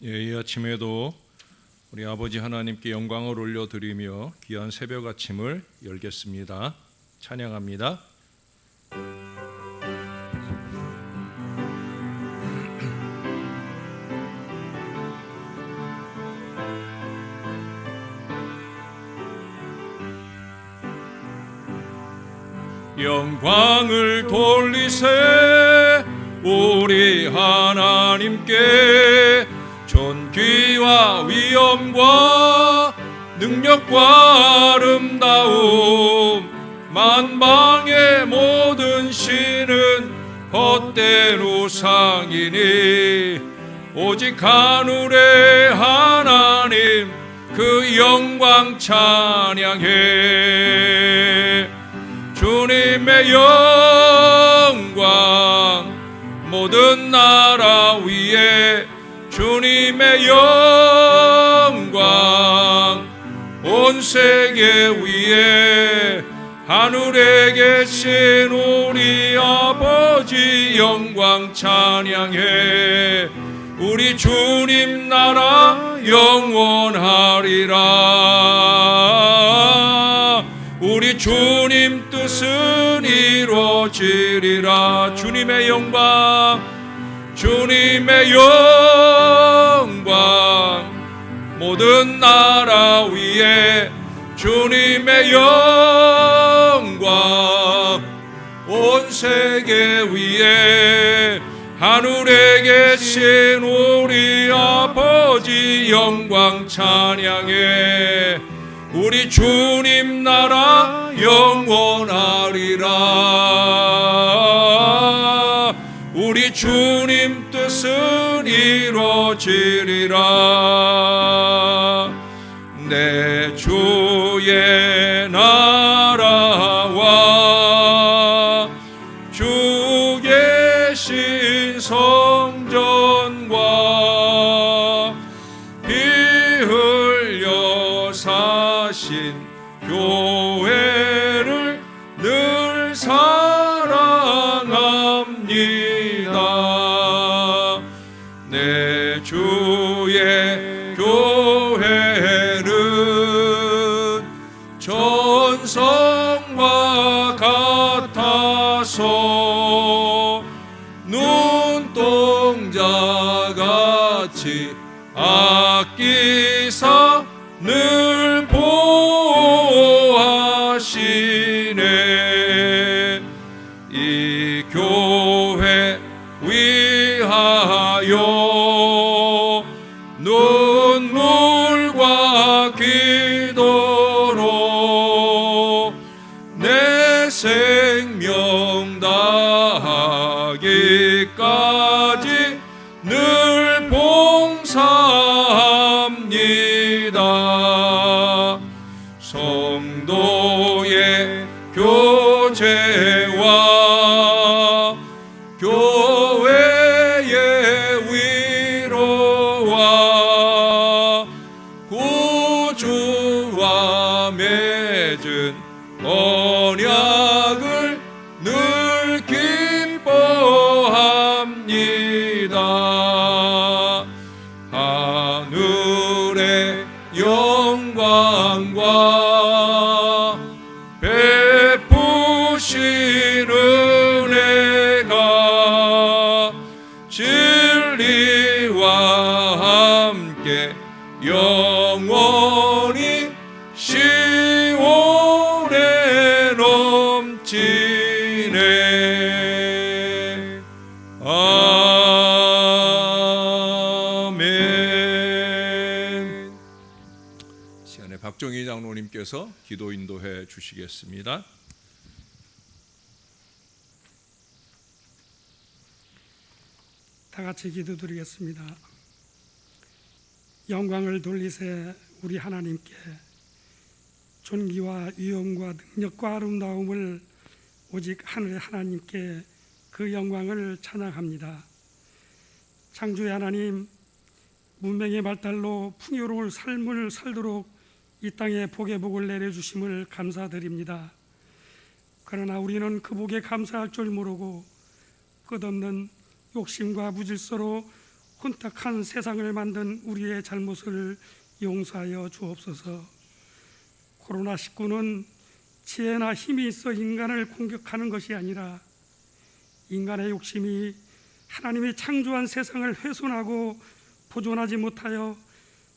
이 아침에도 우리 아버지 하나님께 영광을 올려드리며 귀한 새벽 아침을 열겠습니다. 찬양합니다. 영광을 돌리세 우리 하나님께 존귀와 위엄과 능력과 아름다움 만방의 모든 신은 헛된 우상이니 오직 하늘의 하나님 그 영광 찬양해. 주님의 영광 모든 나라 위에 주님의 영광 온 세계 위에 하늘에 계신 우리 아버지 영광 찬양해. 우리 주님 나라 영원하리라. 우리 주님 뜻은 이루어지리라. 주님의 영광 주님의 영광 모든 나라 위에 주님의 영광 온 세계 위에 하늘에 계신 우리 아버지 영광 찬양해. 우리 주님 나라 영원하리라. 우리 주님 뜻은 이루어지리라. 내 주의 나라와 주 계신 성전과 피 흘려 사신 교회를 늘 사랑합니다. 내 주의 교회는 전성과 같아서 눈동자같이 아끼사 늘 보호하시네. 이 교회 위하여 눈물과 기도로 내 생명 다하기까지 늘 봉사합니다. 성도의 교제와 교회의 위로와 구주와 맺은 언약을 늘 기뻐합니다. 하늘의 영광과 베푸신 은혜가 진리와 함께 영원히 시온에 넘치네. 아멘. 시간에 박정희 장로님께서 기도 인도해 주시겠습니다. 다 같이 기도드리겠습니다. 영광을 돌리세 우리 하나님께 존귀와 위엄과 능력과 아름다움을 오직 하늘의 하나님께 그 영광을 찬양합니다. 창조의 하나님, 문명의 발달로 풍요로운 삶을 살도록 이 땅에 복의 복을 내려주심을 감사드립니다. 그러나 우리는 그 복에 감사할 줄 모르고 끝없는 욕심과 무질서로 혼탁한 세상을 만든 우리의 잘못을 용서하여 주옵소서. 코로나19는 지혜나 힘이 있어 인간을 공격하는 것이 아니라 인간의 욕심이 하나님이 창조한 세상을 훼손하고 보존하지 못하여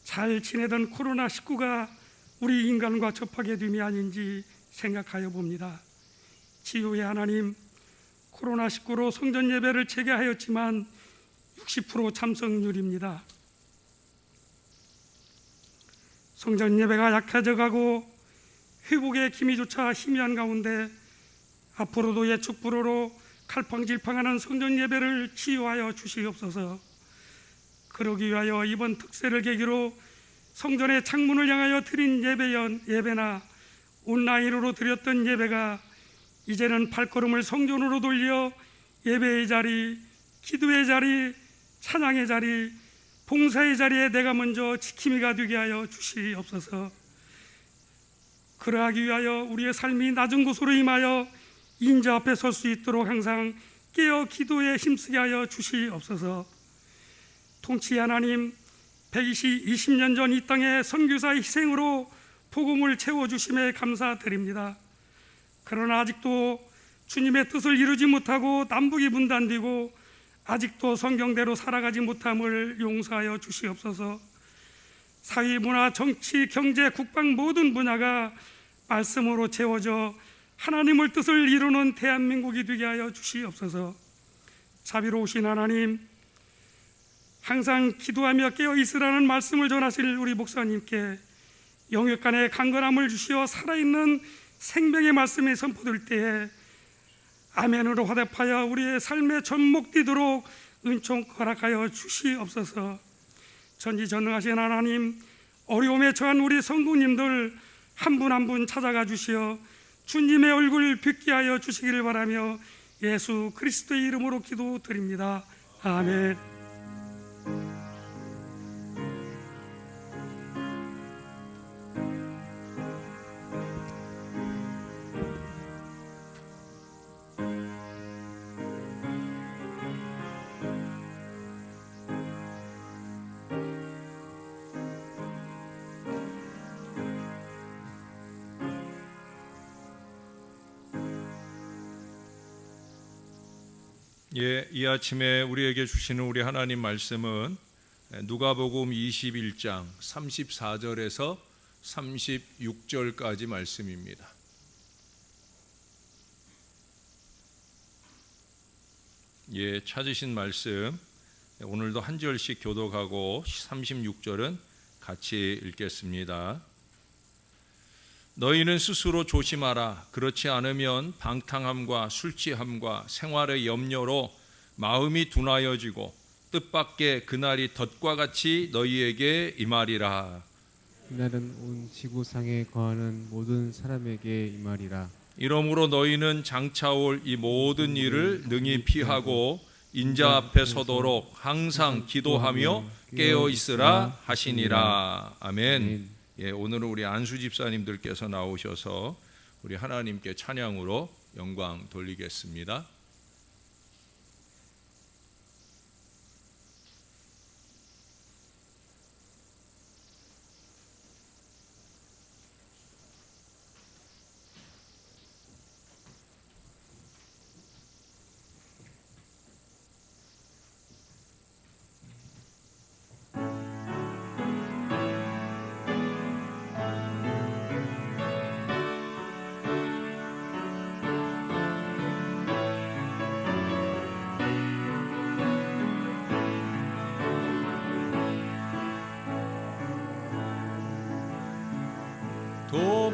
잘 지내던 코로나19가 우리 인간과 접하게 됨이 아닌지 생각하여 봅니다. 지혜의 하나님, 코로나19로 성전 예배를 재개하였지만 60% 참석률입니다. 성전 예배가 약해져가고 회복의 기미조차 희미한 가운데 앞으로도 예축 불호로 갈팡질팡하는 성전 예배를 치유하여 주시옵소서. 그러기 위하여 이번 특세를 계기로 성전의 창문을 향하여 드린 예배나 온라인으로 드렸던 예배가 이제는 발걸음을 성전으로 돌려 예배의 자리, 기도의 자리, 찬양의 자리, 봉사의 자리에 내가 먼저 지킴이가 되게 하여 주시옵소서. 그러하기 위하여 우리의 삶이 낮은 곳으로 임하여 인자 앞에 설 수 있도록 항상 깨어 기도에 힘쓰게 하여 주시옵소서. 통치 하나님, 120년 전 이 땅에 선교사의 희생으로 복음을 채워주심에 감사드립니다. 그러나 아직도 주님의 뜻을 이루지 못하고 남북이 분단되고 아직도 성경대로 살아가지 못함을 용서하여 주시옵소서. 사회, 문화, 정치, 경제, 국방 모든 분야가 말씀으로 채워져 하나님의 뜻을 이루는 대한민국이 되게 하여 주시옵소서. 자비로우신 하나님, 항상 기도하며 깨어 있으라는 말씀을 전하실 우리 목사님께 영역간의 강건함을 주시어 살아있는 생명의 말씀이 선포될 때에 아멘으로 화답하여 우리의 삶에 접목되도록 은총 허락하여 주시옵소서. 전지전능하신 하나님, 어려움에 처한 우리 성도님들 한 분 한 분 찾아가 주시어 주님의 얼굴 뵙게 하여 주시기를 바라며 예수 그리스도의 이름으로 기도드립니다. 아멘. 이 아침에 우리에게 주시는 우리 하나님 말씀은 누가복음 21장 34절에서 36절까지 말씀입니다. 찾으신 말씀 오늘도 한 절씩 교독하고 36절은 같이 읽겠습니다. 너희는 스스로 조심하라. 그렇지 않으면 방탕함과 술취함과 생활의 염려로 마음이 둔하여지고 뜻밖의 그날이 덫과 같이 너희에게 임하리라. 그날은 온 지구상에 거하는 모든 사람에게 임하리라. 이러므로 너희는 장차 올 이 모든 일을 능히 피하고 인자 앞에 서도록 항상 기도하며 깨어 있으라 하시니라. 아멘. 오늘은 우리 안수 집사님들께서 나오셔서 우리 하나님께 찬양으로 영광 돌리겠습니다.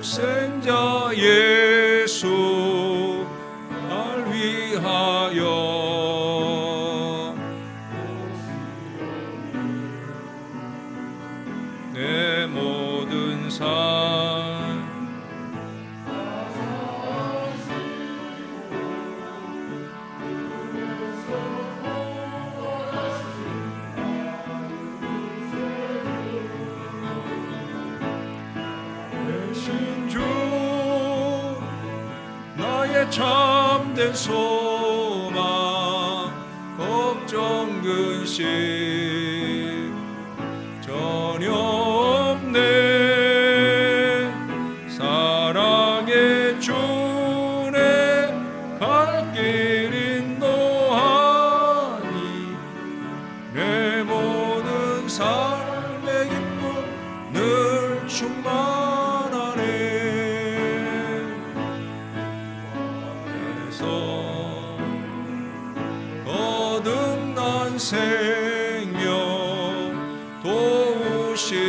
독생자 예수 날 위하여 내 모든 삶 참된 소망 걱정 근심 길 인도하니 내 모든 삶의 기쁨 늘 충만하네. 그래서 거듭난 생명 도우시는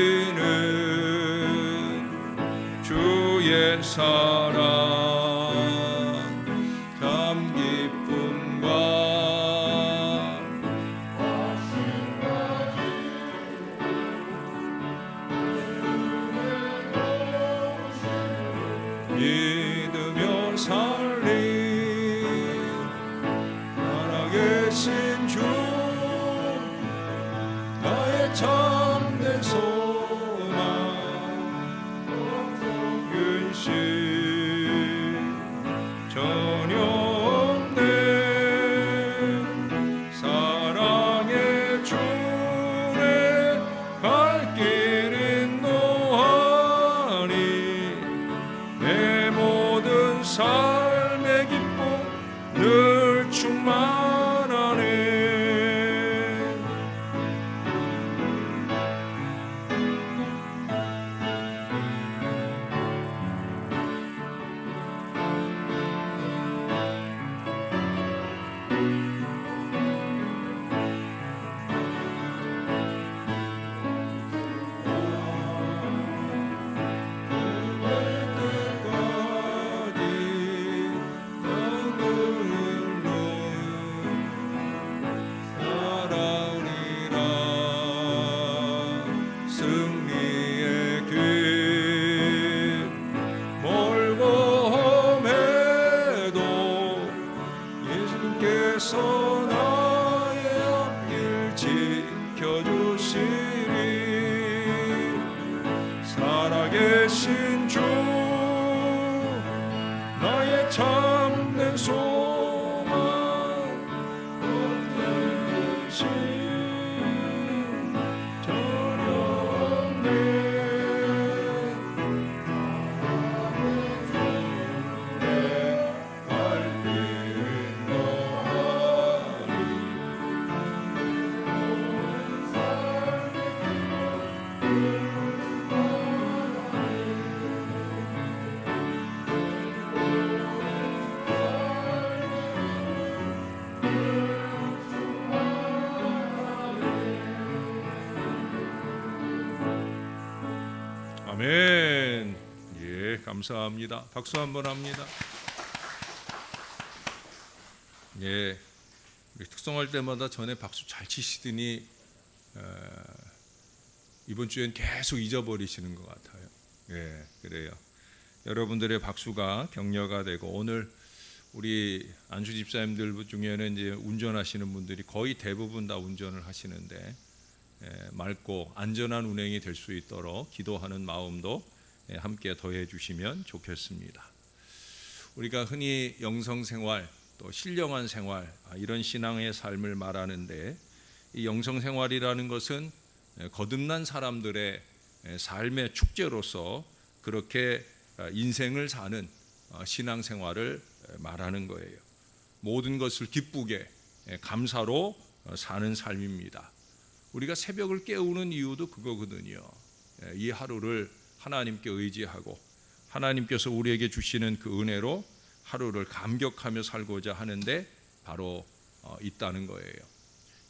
주의 사랑 참 기쁨과 믿으며 살림 살아계신 주 나의 참된 소망 근심 전혀 없는 사랑의 주의 갈 길 인도하니 내 모든 삶의 기쁨 늘 충만하네. 승리의 길 멀고 험해도 예수님께서 나의 앞길 지켜주시리. 살아계신 주 나의 참된 소망 없으신 아멘. 예, 감사합니다. 박수 한번 합니다. 예, 특성할 때마다 전에 박수 잘 치시더니 이번 주엔 계속 잊어버리시는 것 같아요. 예, 그래요. 여러분들의 박수가 격려가 되고, 오늘 우리 안수 집사님들 중에는 이제 운전하시는 분들이 거의 대부분 다 운전을 하시는데 맑고 안전한 운행이 될 수 있도록 기도하는 마음도 함께 더해 주시면 좋겠습니다. 우리가 흔히 영성생활 또 신령한 생활, 이런 신앙의 삶을 말하는데, 이 영성생활이라는 것은 거듭난 사람들의 삶의 축제로서 그렇게 인생을 사는 신앙생활을 말하는 거예요. 모든 것을 기쁘게 감사로 사는 삶입니다. 우리가 새벽을 깨우는 이유도 그거거든요. 이 하루를 하나님께 의지하고 하나님께서 우리에게 주시는 그 은혜로 하루를 감격하며 살고자 하는데 바로 있다는 거예요.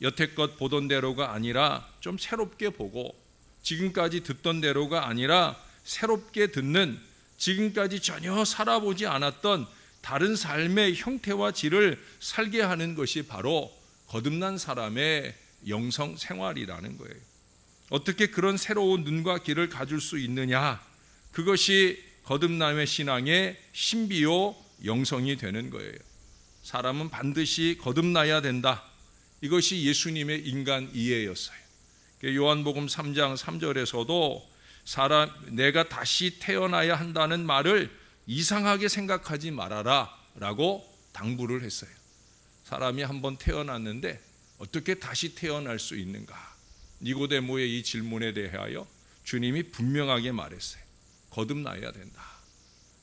여태껏 보던 대로가 아니라 좀 새롭게 보고, 지금까지 듣던 대로가 아니라 새롭게 듣는, 지금까지 전혀 살아보지 않았던 다른 삶의 형태와 질을 살게 하는 것이 바로 거듭난 사람의 영성 생활이라는 거예요. 어떻게 그런 새로운 눈과 귀를 가질 수 있느냐? 그것이 거듭남의 신앙의 신비요 영성이 되는 거예요. 사람은 반드시 거듭나야 된다. 이것이 예수님의 인간 이해였어요. 요한복음 3장 3절에서도 내가 다시 태어나야 한다는 말을 이상하게 생각하지 말아라 라고 당부를 했어요. 사람이 한번 태어났는데 어떻게 다시 태어날 수 있는가? 니고데모의 이 질문에 대하여 주님이 분명하게 말했어요. 거듭나야 된다.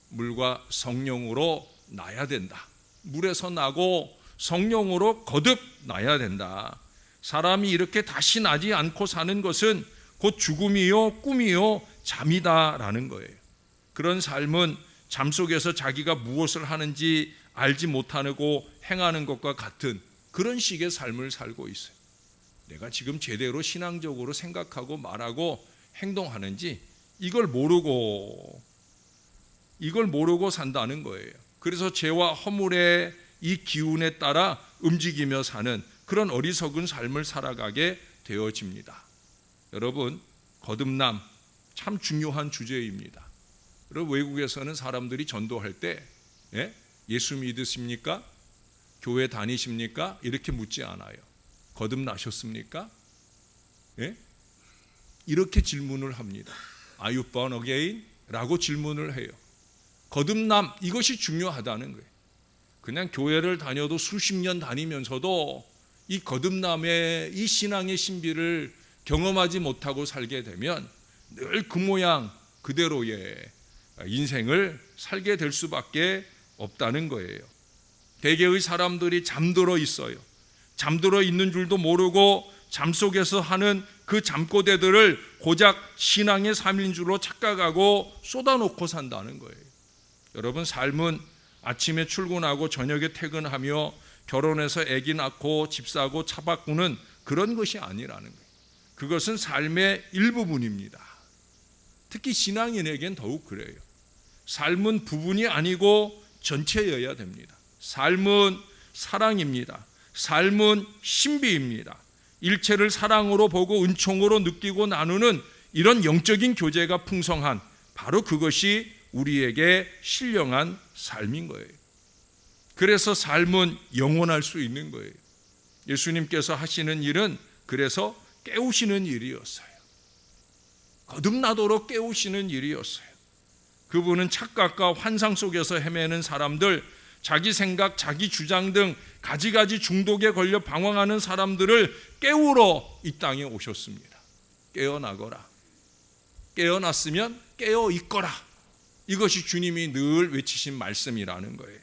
물과 성령으로 나야 된다. 물에서 나고 성령으로 거듭 나야 된다. 사람이 이렇게 다시 나지 않고 사는 것은 곧 죽음이요 꿈이요 잠이다라는 거예요. 그런 삶은 잠 속에서 자기가 무엇을 하는지 알지 못하고 행하는 것과 같은 그런 식의 삶을 살고 있어요. 내가 지금 제대로 신앙적으로 생각하고 말하고 행동하는지 이걸 모르고 산다는 거예요. 그래서 죄와 허물의 이 기운에 따라 움직이며 사는 그런 어리석은 삶을 살아가게 되어집니다. 여러분, 거듭남 참 중요한 주제입니다. 여러분, 외국에서는 사람들이 전도할 때 예수 믿으십니까? 교회 다니십니까? 이렇게 묻지 않아요. 거듭나셨습니까? 이렇게 질문을 합니다. Are you born again? 라고 질문을 해요. 거듭남, 이것이 중요하다는 거예요. 그냥 교회를 다녀도 수십 년 다니면서도 이 거듭남의 이 신앙의 신비를 경험하지 못하고 살게 되면 늘 그 모양 그대로의 인생을 살게 될 수밖에 없다는 거예요. 대개의 사람들이 잠들어 있어요. 잠들어 있는 줄도 모르고 잠속에서 하는 그 잠꼬대들을 고작 신앙의 삶인 줄로 착각하고 쏟아놓고 산다는 거예요. 여러분, 삶은 아침에 출근하고 저녁에 퇴근하며 결혼해서 아기 낳고 집 사고 차 바꾸는 그런 것이 아니라는 거예요. 그것은 삶의 일부분입니다. 특히 신앙인에겐 더욱 그래요. 삶은 부분이 아니고 전체여야 됩니다. 삶은 사랑입니다. 삶은 신비입니다. 일체를 사랑으로 보고 은총으로 느끼고 나누는 이런 영적인 교제가 풍성한 바로 그것이 우리에게 신령한 삶인 거예요. 그래서 삶은 영원할 수 있는 거예요. 예수님께서 하시는 일은 그래서 깨우시는 일이었어요. 거듭나도록 깨우시는 일이었어요. 그분은 착각과 환상 속에서 헤매는 사람들, 자기 생각, 자기 주장 등 가지가지 중독에 걸려 방황하는 사람들을 깨우러 이 땅에 오셨습니다. 깨어나거라. 깨어났으면 깨어 있거라. 이것이 주님이 늘 외치신 말씀이라는 거예요.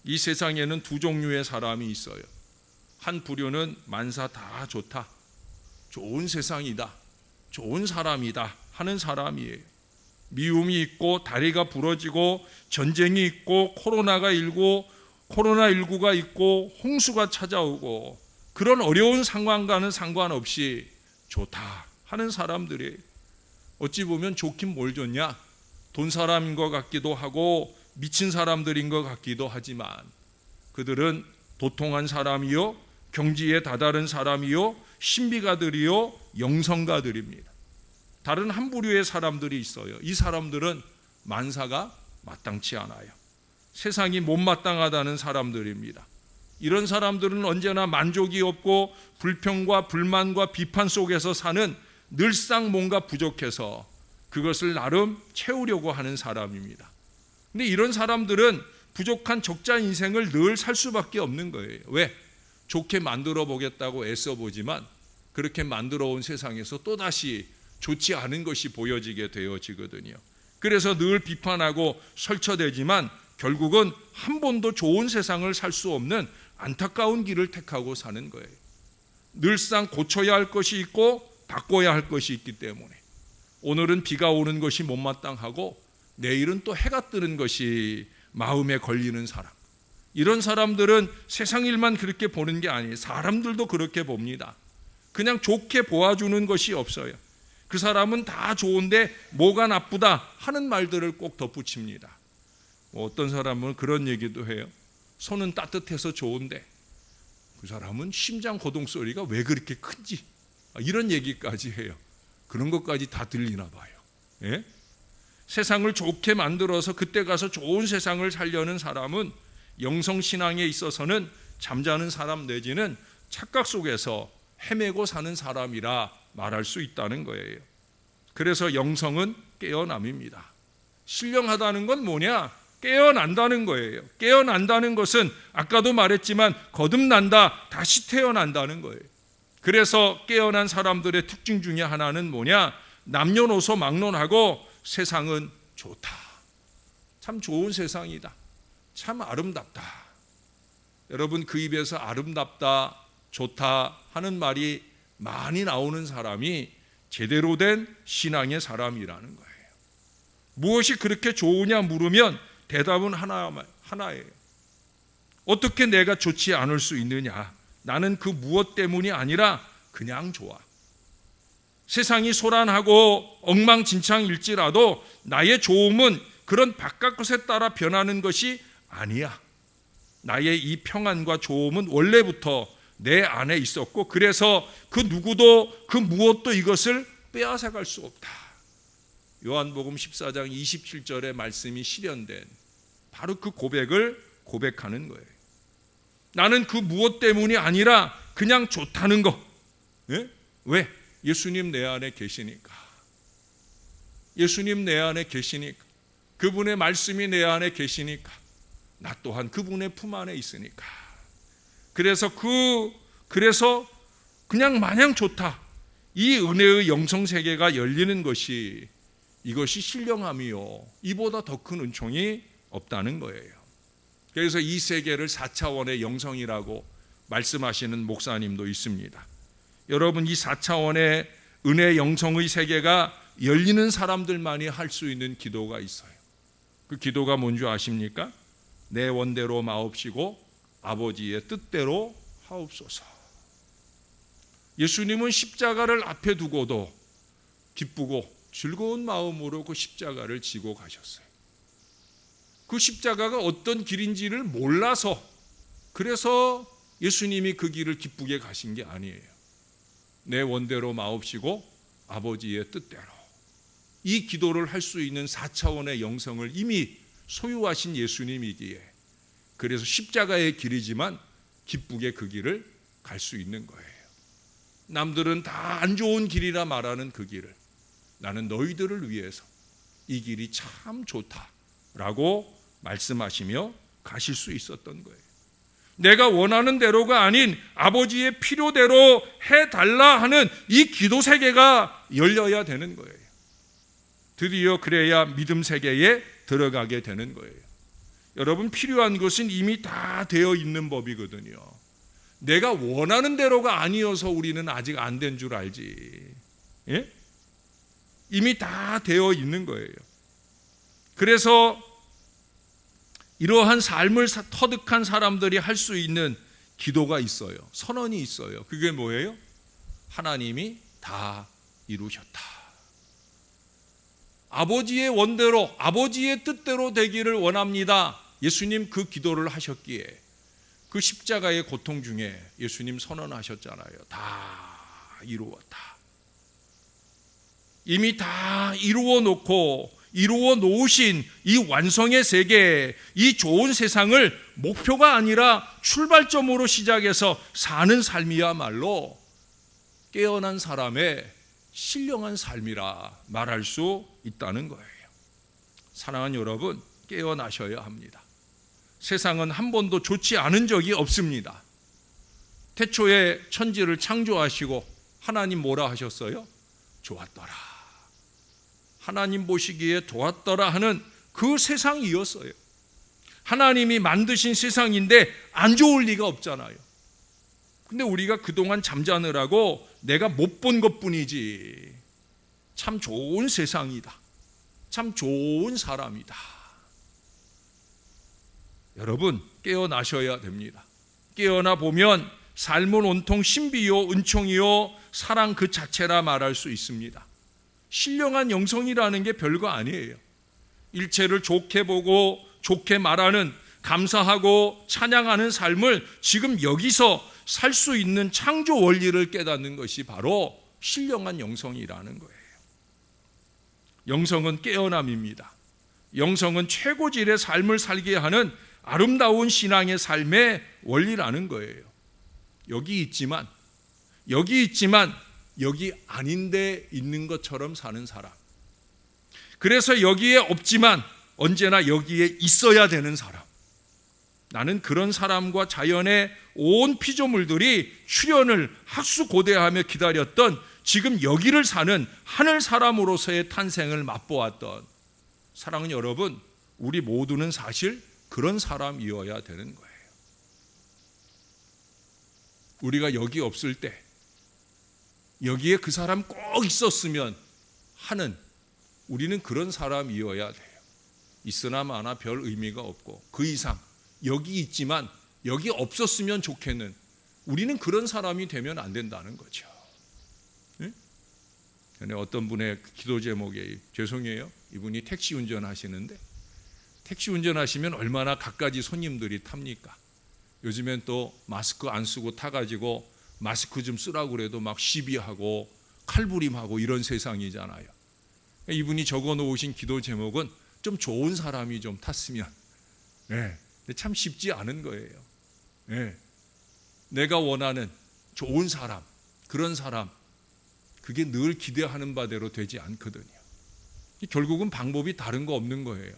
이 세상에는 두 종류의 사람이 있어요. 한 부류는 만사 다 좋다, 좋은 세상이다, 좋은 사람이다 하는 사람이에요. 미움이 있고 다리가 부러지고 전쟁이 있고 코로나19가 있고 홍수가 찾아오고 그런 어려운 상황과는 상관없이 좋다 하는 사람들이 어찌 보면 좋긴 뭘 좋냐? 돈 사람인 것 같기도 하고 미친 사람들인 것 같기도 하지만 그들은 도통한 사람이요, 경지에 다다른 사람이요, 신비가들이요, 영성가들입니다. 다른 한 부류의 사람들이 있어요. 이 사람들은 만사가 마땅치 않아요. 세상이 못마땅하다는 사람들입니다. 이런 사람들은 언제나 만족이 없고 불평과 불만과 비판 속에서 사는, 늘상 뭔가 부족해서 그것을 나름 채우려고 하는 사람입니다. 근데 이런 사람들은 부족한 적자 인생을 늘 살 수밖에 없는 거예요. 왜? 좋게 만들어 보겠다고 애써 보지만 그렇게 만들어 온 세상에서 또다시 좋지 않은 것이 보여지게 되어지거든요. 그래서 늘 비판하고 설쳐대지만 결국은 한 번도 좋은 세상을 살 수 없는 안타까운 길을 택하고 사는 거예요. 늘상 고쳐야 할 것이 있고 바꿔야 할 것이 있기 때문에 오늘은 비가 오는 것이 못마땅하고 내일은 또 해가 뜨는 것이 마음에 걸리는 사람, 이런 사람들은 세상 일만 그렇게 보는 게 아니에요. 사람들도 그렇게 봅니다. 그냥 좋게 보아주는 것이 없어요. 그 사람은 다 좋은데 뭐가 나쁘다 하는 말들을 꼭 덧붙입니다. 어떤 사람은 그런 얘기도 해요. 손은 따뜻해서 좋은데 그 사람은 심장 고동 소리가 왜 그렇게 큰지, 이런 얘기까지 해요. 그런 것까지 다 들리나 봐요. 예? 세상을 좋게 만들어서 그때 가서 좋은 세상을 살려는 사람은 영성신앙에 있어서는 잠자는 사람 내지는 착각 속에서 헤매고 사는 사람이라 말할 수 있다는 거예요. 그래서 영성은 깨어남입니다. 신령하다는 건 뭐냐? 깨어난다는 거예요. 깨어난다는 것은 아까도 말했지만 거듭난다, 다시 태어난다는 거예요. 그래서 깨어난 사람들의 특징 중에 하나는 뭐냐? 남녀노소 막론하고 세상은 좋다, 참 좋은 세상이다, 참 아름답다, 여러분, 그 입에서 아름답다, 좋다 하는 말이 많이 나오는 사람이 제대로 된 신앙의 사람이라는 거예요. 무엇이 그렇게 좋으냐 물으면 대답은 하나예요. 어떻게 내가 좋지 않을 수 있느냐? 나는 그 무엇 때문이 아니라 그냥 좋아. 세상이 소란하고 엉망진창일지라도 나의 좋음은 그런 바깥 것에 따라 변하는 것이 아니야. 나의 이 평안과 좋음은 원래부터 내 안에 있었고, 그래서 그 누구도 그 무엇도 이것을 빼앗아갈 수 없다. 요한복음 14장 27절의 말씀이 실현된 바로 그 고백을 고백하는 거예요. 나는 그 무엇 때문이 아니라 그냥 좋다는 거. 예? 왜? 예수님 내 안에 계시니까. 예수님 내 안에 계시니까. 그분의 말씀이 내 안에 계시니까. 나 또한 그분의 품 안에 있으니까. 그래서 그냥 마냥 좋다. 이 은혜의 영성 세계가 열리는 것이, 이것이 신령함이요, 이보다 더 큰 은총이 없다는 거예요. 그래서 이 세계를 4차원의 영성이라고 말씀하시는 목사님도 있습니다. 여러분, 이 4차원의 은혜 영성의 세계가 열리는 사람들만이 할 수 있는 기도가 있어요. 그 기도가 뭔지 아십니까? 내 원대로 마옵시고 아버지의 뜻대로 하옵소서. 예수님은 십자가를 앞에 두고도 기쁘고 즐거운 마음으로 그 십자가를 지고 가셨어요. 그 십자가가 어떤 길인지를 몰라서, 그래서 예수님이 그 길을 기쁘게 가신 게 아니에요. 내 원대로 마옵시고 아버지의 뜻대로. 이 기도를 할 수 있는 4차원의 영성을 이미 소유하신 예수님이기에, 그래서 십자가의 길이지만 기쁘게 그 길을 갈 수 있는 거예요. 남들은 다 안 좋은 길이라 말하는 그 길을 나는 너희들을 위해서 이 길이 참 좋다라고 말씀하시며 가실 수 있었던 거예요. 내가 원하는 대로가 아닌 아버지의 필요대로 해달라 하는 이 기도 세계가 열려야 되는 거예요. 드디어 그래야 믿음 세계에 들어가게 되는 거예요. 여러분, 필요한 것은 이미 다 되어 있는 법이거든요. 내가 원하는 대로가 아니어서 우리는 아직 안 된 줄 알지. 예? 이미 다 되어 있는 거예요. 그래서 이러한 삶을 터득한 사람들이 할 수 있는 기도가 있어요. 선언이 있어요. 그게 뭐예요? 하나님이 다 이루셨다. 아버지의 원대로, 아버지의 뜻대로 되기를 원합니다. 예수님 그 기도를 하셨기에 그 십자가의 고통 중에 예수님 선언하셨잖아요. 다 이루었다. 이미 다 이루어 놓고 이루어 놓으신 이 완성의 세계, 이 좋은 세상을 목표가 아니라 출발점으로 시작해서 사는 삶이야말로 깨어난 사람의 신령한 삶이라 말할 수 있다는 거예요. 사랑하는 여러분, 깨어나셔야 합니다. 세상은 한 번도 좋지 않은 적이 없습니다. 태초에 천지를 창조하시고 하나님 뭐라 하셨어요? 좋았더라. 하나님 보시기에 좋았더라 하는 그 세상이었어요. 하나님이 만드신 세상인데 안 좋을 리가 없잖아요. 근데 우리가 그동안 잠자느라고 내가 못 본 것뿐이지 참 좋은 세상이다, 참 좋은 사람이다. 여러분, 깨어나셔야 됩니다. 깨어나 보면 삶은 온통 신비요 은총이요 사랑 그 자체라 말할 수 있습니다. 신령한 영성이라는 게 별거 아니에요. 일체를 좋게 보고 좋게 말하는, 감사하고 찬양하는 삶을 지금 여기서 살 수 있는 창조 원리를 깨닫는 것이 바로 신령한 영성이라는 거예요. 영성은 깨어남입니다. 영성은 최고질의 삶을 살게 하는 아름다운 신앙의 삶의 원리라는 거예요. 여기 있지만 여기 아닌데 있는 것처럼 사는 사람. 그래서 여기에 없지만 언제나 여기에 있어야 되는 사람. 나는 그런 사람과 자연의 온 피조물들이 출현을 학수고대하며 기다렸던, 지금 여기를 사는 하늘 사람으로서의 탄생을 맛보았던, 사랑하는 여러분, 우리 모두는 사실 그런 사람이어야 되는 거예요. 우리가 여기 없을 때 여기에 그 사람 꼭 있었으면 하는, 우리는 그런 사람이어야 돼요. 있으나 마나 별 의미가 없고 그 이상 여기 있지만 여기 없었으면 좋겠는, 우리는 그런 사람이 되면 안 된다는 거죠. 네? 전에 어떤 분의 기도 제목에, 죄송해요, 이분이 택시 운전하시는데 택시 운전하시면 얼마나 갖가지 손님들이 탑니까? 요즘엔 또 마스크 안 쓰고 타가지고 마스크 좀 쓰라고 그래도 막 시비하고 칼부림하고 이런 세상이잖아요. 이분이 적어 놓으신 기도 제목은 좀 좋은 사람이 좀 탔으면. 네. 근데 참 쉽지 않은 거예요. 네. 내가 원하는 좋은 사람, 그런 사람, 그게 늘 기대하는 바대로 되지 않거든요. 결국은 방법이 다른 거 없는 거예요.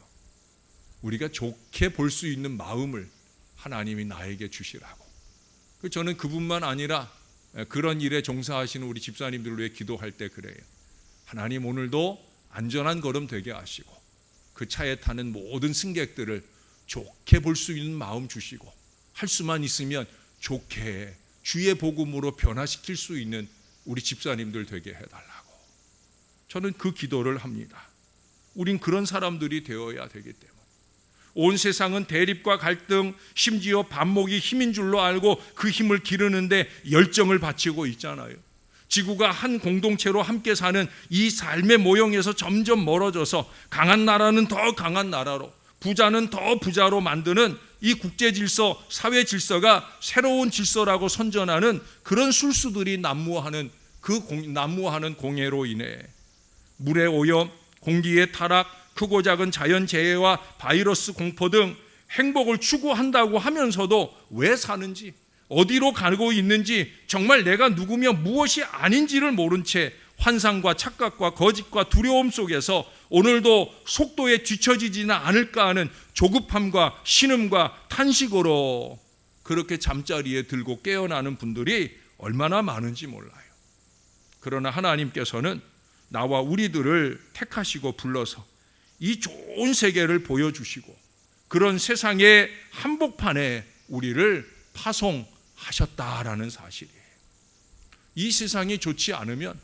우리가 좋게 볼 수 있는 마음을 하나님이 나에게 주시라고. 저는 그뿐만 아니라 그런 일에 종사하시는 우리 집사님들을 위해 기도할 때 그래요. 하나님 오늘도 안전한 걸음 되게 하시고 그 차에 타는 모든 승객들을 좋게 볼 수 있는 마음 주시고, 할 수만 있으면 좋게 주의 복음으로 변화시킬 수 있는 우리 집사님들 되게 해달라고. 저는 그 기도를 합니다. 우린 그런 사람들이 되어야 되기 때문에. 온 세상은 대립과 갈등, 심지어 반목이 힘인 줄로 알고 그 힘을 기르는데 열정을 바치고 있잖아요. 지구가 한 공동체로 함께 사는 이 삶의 모형에서 점점 멀어져서 강한 나라는 더 강한 나라로, 부자는 더 부자로 만드는 이 국제 질서, 사회 질서가 새로운 질서라고 선전하는 그런 술수들이 난무하는 난무하는 공해로 인해 물의 오염, 공기의 타락, 크고 작은 자연재해와 바이러스 공포 등 행복을 추구한다고 하면서도 왜 사는지, 어디로 가고 있는지, 정말 내가 누구며 무엇이 아닌지를 모른 채 환상과 착각과 거짓과 두려움 속에서 오늘도 속도에 뒤처지지는 않을까 하는 조급함과 신음과 탄식으로 그렇게 잠자리에 들고 깨어나는 분들이 얼마나 많은지 몰라요. 그러나 하나님께서는 나와 우리들을 택하시고 불러서 이 좋은 세계를 보여주시고 그런 세상의 한복판에 우리를 파송하셨다라는 사실이에요. 이 세상이 좋지 않으면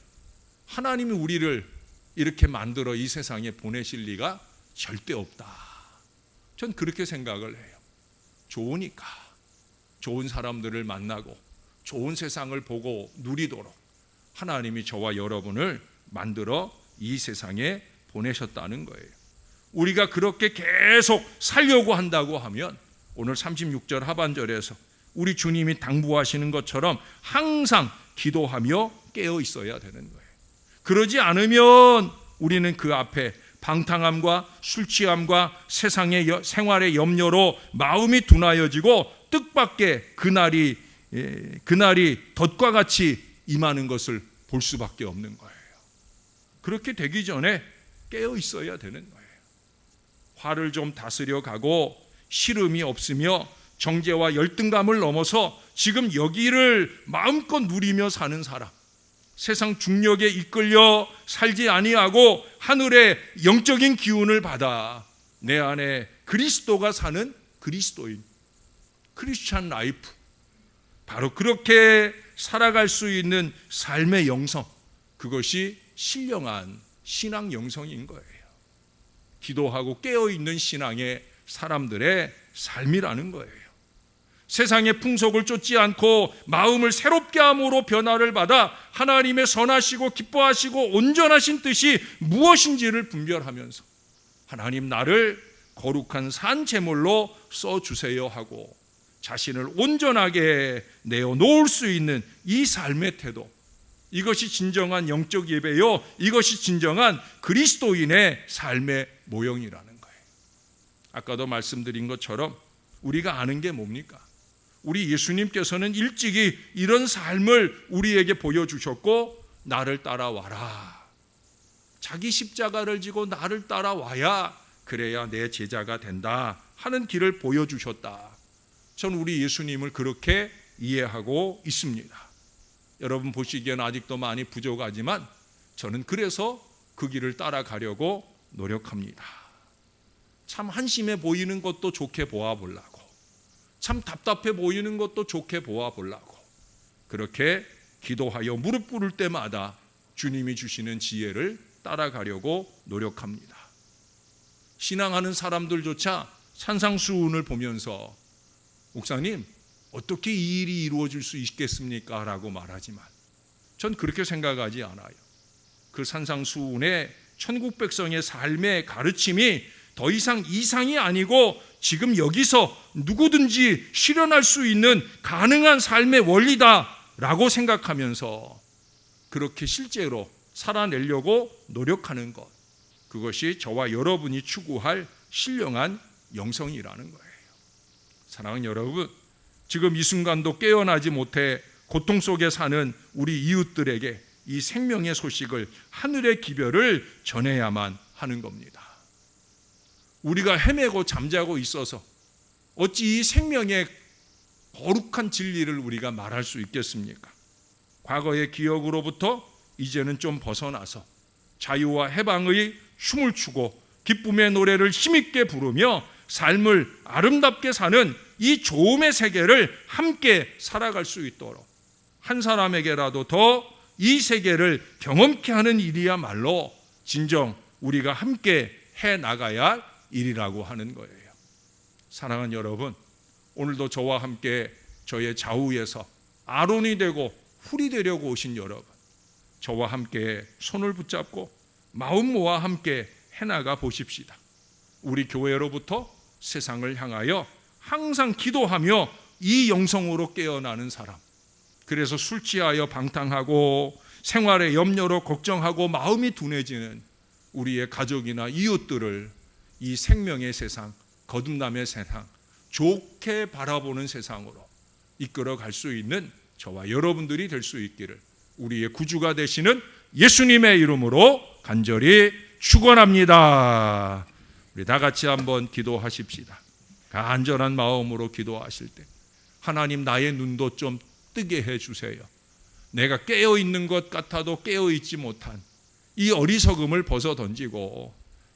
하나님이 우리를 이렇게 만들어 이 세상에 보내실 리가 절대 없다. 전 그렇게 생각을 해요. 좋으니까 좋은 사람들을 만나고 좋은 세상을 보고 누리도록 하나님이 저와 여러분을 만들어 이 세상에 보내셨다는 거예요. 우리가 그렇게 계속 살려고 한다고 하면 오늘 36절 하반절에서 우리 주님이 당부하시는 것처럼 항상 기도하며 깨어 있어야 되는 거예요. 그러지 않으면 우리는 그 앞에 방탕함과 술 취함과 세상의 생활의 염려로 마음이 둔하여지고 뜻밖의 그날이 덫과 같이 임하는 것을 볼 수밖에 없는 거예요. 그렇게 되기 전에 깨어 있어야 되는 거예요. 화를 좀 다스려 가고 시름이 없으며 정죄와 열등감을 넘어서 지금 여기를 마음껏 누리며 사는 사람, 세상 중력에 이끌려 살지 아니하고 하늘의 영적인 기운을 받아 내 안에 그리스도가 사는 그리스도인, 크리스찬 라이프, 바로 그렇게 살아갈 수 있는 삶의 영성, 그것이 신령한 신앙 영성인 거예요. 기도하고 깨어있는 신앙의 사람들의 삶이라는 거예요. 세상의 풍속을 쫓지 않고 마음을 새롭게 함으로 변화를 받아 하나님의 선하시고 기뻐하시고 온전하신 뜻이 무엇인지를 분별하면서 하나님 나를 거룩한 산 제물로 써주세요 하고 자신을 온전하게 내어놓을 수 있는 이 삶의 태도, 이것이 진정한 영적 예배요, 이것이 진정한 그리스도인의 삶의 모형이라는 거예요. 아까도 말씀드린 것처럼 우리가 아는 게 뭡니까? 우리 예수님께서는 일찍이 이런 삶을 우리에게 보여주셨고 나를 따라와라, 자기 십자가를 지고 나를 따라와야 그래야 내 제자가 된다 하는 길을 보여주셨다. 저는 우리 예수님을 그렇게 이해하고 있습니다. 여러분 보시기에는 아직도 많이 부족하지만 저는 그래서 그 길을 따라가려고 노력합니다. 참 한심해 보이는 것도 좋게 보아보려고, 참 답답해 보이는 것도 좋게 보아보려고, 그렇게 기도하여 무릎 꿇을 때마다 주님이 주시는 지혜를 따라가려고 노력합니다. 신앙하는 사람들조차 산상수훈을 보면서 목사님 어떻게 이 일이 이루어질 수 있겠습니까? 라고 말하지만 전 그렇게 생각하지 않아요. 그 산상수훈의 천국 백성의 삶의 가르침이 더 이상 이상이 아니고 지금 여기서 누구든지 실현할 수 있는 가능한 삶의 원리다라고 생각하면서 그렇게 실제로 살아내려고 노력하는 것, 그것이 저와 여러분이 추구할 신령한 영성이라는 거예요. 사랑하는 여러분, 지금 이 순간도 깨어나지 못해 고통 속에 사는 우리 이웃들에게 이 생명의 소식을, 하늘의 기별을 전해야만 하는 겁니다. 우리가 헤매고 잠자고 있어서 어찌 이 생명의 거룩한 진리를 우리가 말할 수 있겠습니까? 과거의 기억으로부터 이제는 좀 벗어나서 자유와 해방의 춤을 추고 기쁨의 노래를 힘있게 부르며 삶을 아름답게 사는 이 좋음의 세계를 함께 살아갈 수 있도록 한 사람에게라도 더 이 세계를 경험케 하는 일이야말로 진정 우리가 함께 해나가야 할 일이라고 하는 거예요. 사랑하는 여러분, 오늘도 저와 함께 저의 좌우에서 아론이 되고 훌이 되려고 오신 여러분, 저와 함께 손을 붙잡고 마음 모아 함께 해나가 보십시다. 우리 교회로부터 세상을 향하여 항상 기도하며 이 영성으로 깨어나는 사람, 그래서 술 취하여 방탕하고 생활의 염려로 걱정하고 마음이 둔해지는 우리의 가족이나 이웃들을 이 생명의 세상, 거듭남의 세상, 좋게 바라보는 세상으로 이끌어 갈 수 있는 저와 여러분들이 될 수 있기를 우리의 구주가 되시는 예수님의 이름으로 간절히 축원합니다. 우리 다 같이 한번 기도하십시다. 간절한 마음으로 기도하실 때 하나님, 나의 눈도 좀 뜨게 해주세요. 내가 깨어있는 것 같아도 깨어있지 못한 이 어리석음을 벗어던지고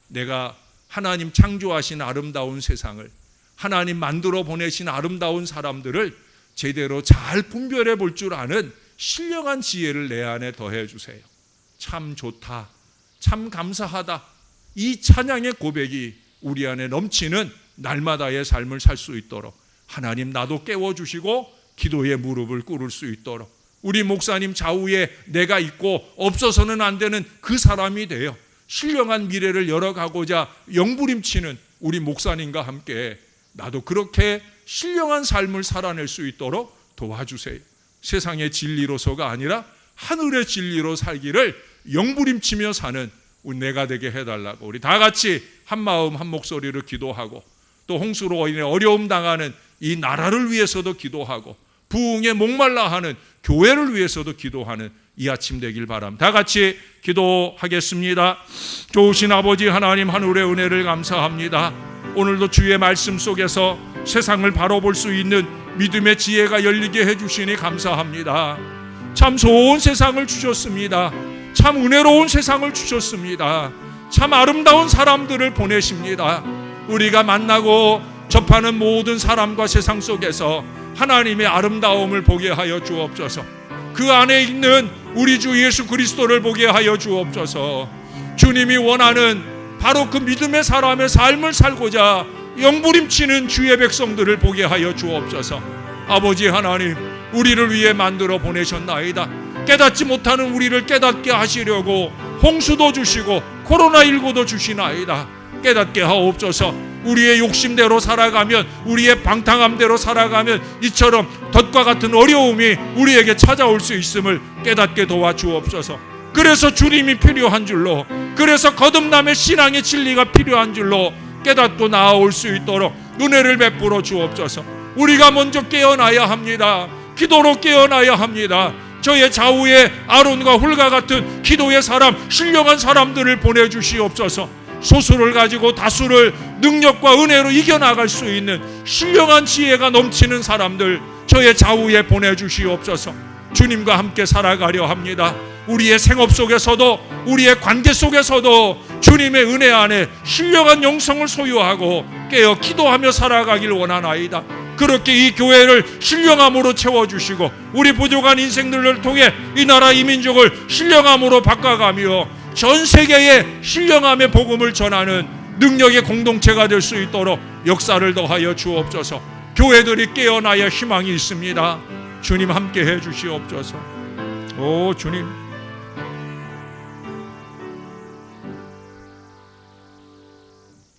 내가 하나님 창조하신 아름다운 세상을, 하나님 만들어 보내신 아름다운 사람들을 제대로 잘 분별해 볼 줄 아는 신령한 지혜를 내 안에 더해 주세요. 참 좋다, 참 감사하다, 이 찬양의 고백이 우리 안에 넘치는 날마다의 삶을 살 수 있도록 하나님, 나도 깨워주시고 기도의 무릎을 꿇을 수 있도록 우리 목사님 좌우에 내가 있고 없어서는 안 되는 그 사람이 되어 신령한 미래를 열어가고자 영부림치는 우리 목사님과 함께 나도 그렇게 신령한 삶을 살아낼 수 있도록 도와주세요. 세상의 진리로서가 아니라 하늘의 진리로 살기를 영부림치며 사는 우리 내가 되게 해달라고 우리 다 같이 한 마음 한 목소리로 기도하고, 또 홍수로 인해 어려움 당하는 이 나라를 위해서도 기도하고 부흥에 목말라 하는 교회를 위해서도 기도하는 이 아침 되길 바랍니다. 다 같이 기도하겠습니다. 좋으신 아버지 하나님, 하늘의 은혜를 감사합니다. 오늘도 주의 말씀 속에서 세상을 바로 볼 수 있는 믿음의 지혜가 열리게 해주시니 감사합니다. 참 좋은 세상을 주셨습니다. 참 은혜로운 세상을 주셨습니다. 참 아름다운 사람들을 보내십니다. 우리가 만나고 접하는 모든 사람과 세상 속에서 하나님의 아름다움을 보게 하여 주옵소서. 그 안에 있는 우리 주 예수 그리스도를 보게 하여 주옵소서. 주님이 원하는 바로 그 믿음의 사람의 삶을 살고자 영부림치는 주의 백성들을 보게 하여 주옵소서. 아버지 하나님, 우리를 위해 만들어 보내셨나이다. 깨닫지 못하는 우리를 깨닫게 하시려고 홍수도 주시고 코로나19도 주시나이다. 깨닫게 하옵소서. 우리의 욕심대로 살아가면, 우리의 방탕함대로 살아가면 이처럼 덫과 같은 어려움이 우리에게 찾아올 수 있음을 깨닫게 도와주옵소서. 그래서 주님이 필요한 줄로, 그래서 거듭남의 신앙의 진리가 필요한 줄로 깨닫고 나아올 수 있도록 은혜를 베풀어 주옵소서. 우리가 먼저 깨어나야 합니다. 기도로 깨어나야 합니다. 저의 좌우에 아론과 훌과 같은 기도의 사람, 신령한 사람들을 보내주시옵소서. 소수를 가지고 다수를 능력과 은혜로 이겨나갈 수 있는 신령한 지혜가 넘치는 사람들 저의 좌우에 보내주시옵소서. 주님과 함께 살아가려 합니다. 우리의 생업 속에서도, 우리의 관계 속에서도 주님의 은혜 안에 신령한 영성을 소유하고 깨어 기도하며 살아가길 원하나이다. 그렇게 이 교회를 신령함으로 채워주시고 우리 부족한 인생들을 통해 이 나라 이 민족을 신령함으로 바꿔가며 전 세계에 신령함의 복음을 전하는 능력의 공동체가 될 수 있도록 역사를 더하여 주옵소서. 교회들이 깨어나야 희망이 있습니다. 주님 함께해 주시옵소서. 오 주님,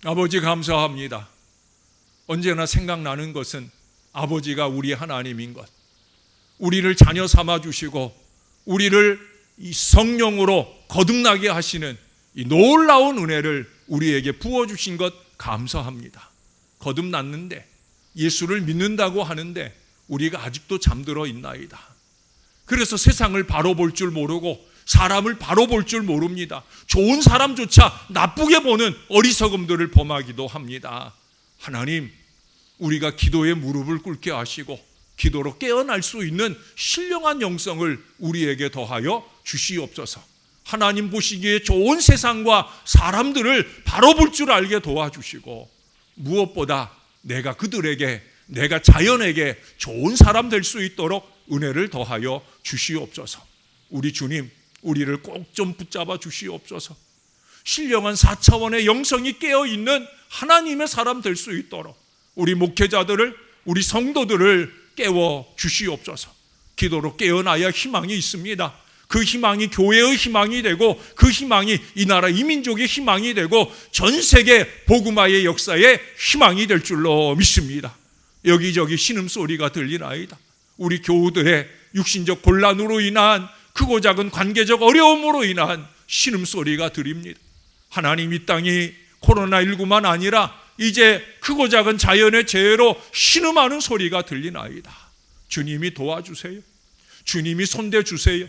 아버지 감사합니다. 언제나 생각나는 것은 아버지가 우리 하나님인 것, 우리를 자녀 삼아 주시고 우리를 이 성령으로 거듭나게 하시는 이 놀라운 은혜를 우리에게 부어주신 것 감사합니다. 거듭났는데 예수를 믿는다고 하는데 우리가 아직도 잠들어 있나이다. 그래서 세상을 바로 볼 줄 모르고 사람을 바로 볼 줄 모릅니다. 좋은 사람조차 나쁘게 보는 어리석음들을 범하기도 합니다. 하나님, 우리가 기도에 무릎을 꿇게 하시고 기도로 깨어날 수 있는 신령한 영성을 우리에게 더하여 주시옵소서. 하나님 보시기에 좋은 세상과 사람들을 바로 볼 줄 알게 도와주시고 무엇보다 내가 그들에게, 내가 자연에게 좋은 사람 될 수 있도록 은혜를 더하여 주시옵소서. 우리 주님, 우리를 꼭 좀 붙잡아 주시옵소서. 신령한 4차원의 영성이 깨어있는 하나님의 사람 될 수 있도록 우리 목회자들을, 우리 성도들을 깨워 주시옵소서. 기도로 깨어나야 희망이 있습니다. 그 희망이 교회의 희망이 되고 그 희망이 이 나라 이 민족의 희망이 되고 전 세계 복음화의 역사의 희망이 될 줄로 믿습니다. 여기저기 신음소리가 들리나이다. 우리 교우들의 육신적 곤란으로 인한 크고 작은 관계적 어려움으로 인한 신음소리가 들립니다. 하나님, 이 땅이 코로나19만 아니라 이제 크고 작은 자연의 재해로 신음하는 소리가 들리나이다. 주님이 도와주세요. 주님이 손대주세요.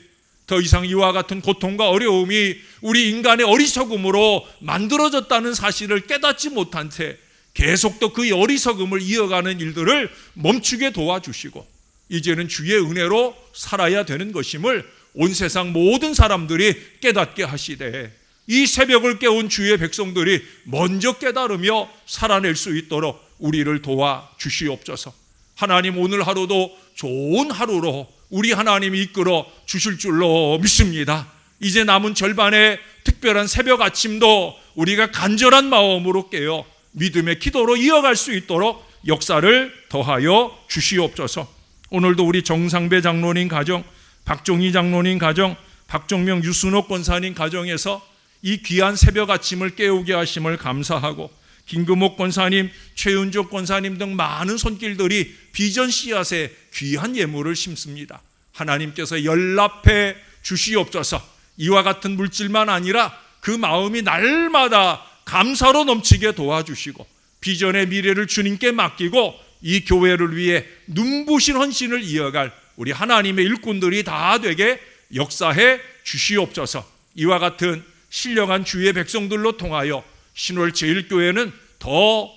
더 이상 이와 같은 고통과 어려움이 우리 인간의 어리석음으로 만들어졌다는 사실을 깨닫지 못한 채 계속 또 그 어리석음을 이어가는 일들을 멈추게 도와주시고 이제는 주의 은혜로 살아야 되는 것임을 온 세상 모든 사람들이 깨닫게 하시되 이 새벽을 깨운 주의 백성들이 먼저 깨달으며 살아낼 수 있도록 우리를 도와주시옵소서. 하나님, 오늘 하루도 좋은 하루로 우리 하나님이 이끌어 주실 줄로 믿습니다. 이제 남은 절반의 특별한 새벽 아침도 우리가 간절한 마음으로 깨어 믿음의 기도로 이어갈 수 있도록 역사를 더하여 주시옵소서. 오늘도 우리 정상배 장로님 가정, 박종희 장로님 가정, 박종명 유순옥 권사님 가정에서 이 귀한 새벽 아침을 깨우게 하심을 감사하고 김금옥 권사님, 최은족 권사님 등 많은 손길들이 비전 씨앗에 귀한 예물을 심습니다. 하나님께서 연락해 주시옵소서. 이와 같은 물질만 아니라 그 마음이 날마다 감사로 넘치게 도와주시고 비전의 미래를 주님께 맡기고 이 교회를 위해 눈부신 헌신을 이어갈 우리 하나님의 일꾼들이 다 되게 역사해 주시옵소서. 이와 같은 신령한 주의 백성들로 통하여 신월 제1교회는 더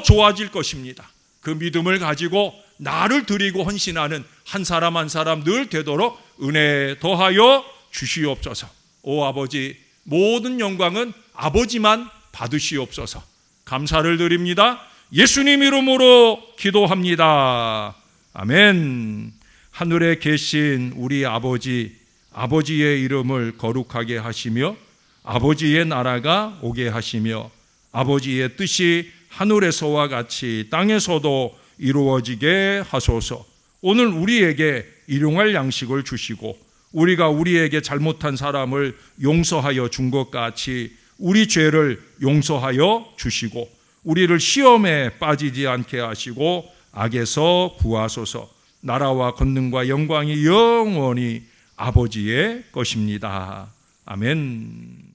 좋아질 것입니다. 그 믿음을 가지고 나를 드리고 헌신하는 한 사람 한 사람 늘 되도록 은혜 더하여 주시옵소서. 오 아버지, 모든 영광은 아버지만 받으시옵소서. 감사를 드립니다. 예수님 이름으로 기도합니다. 아멘. 하늘에 계신 우리 아버지, 아버지의 이름을 거룩하게 하시며 아버지의 나라가 오게 하시며 아버지의 뜻이 하늘에서와 같이 땅에서도 이루어지게 하소서. 오늘 우리에게 일용할 양식을 주시고 우리가 우리에게 잘못한 사람을 용서하여 준 것 같이 우리 죄를 용서하여 주시고 우리를 시험에 빠지지 않게 하시고 악에서 구하소서. 나라와 권능과 영광이 영원히 아버지의 것입니다. 아멘.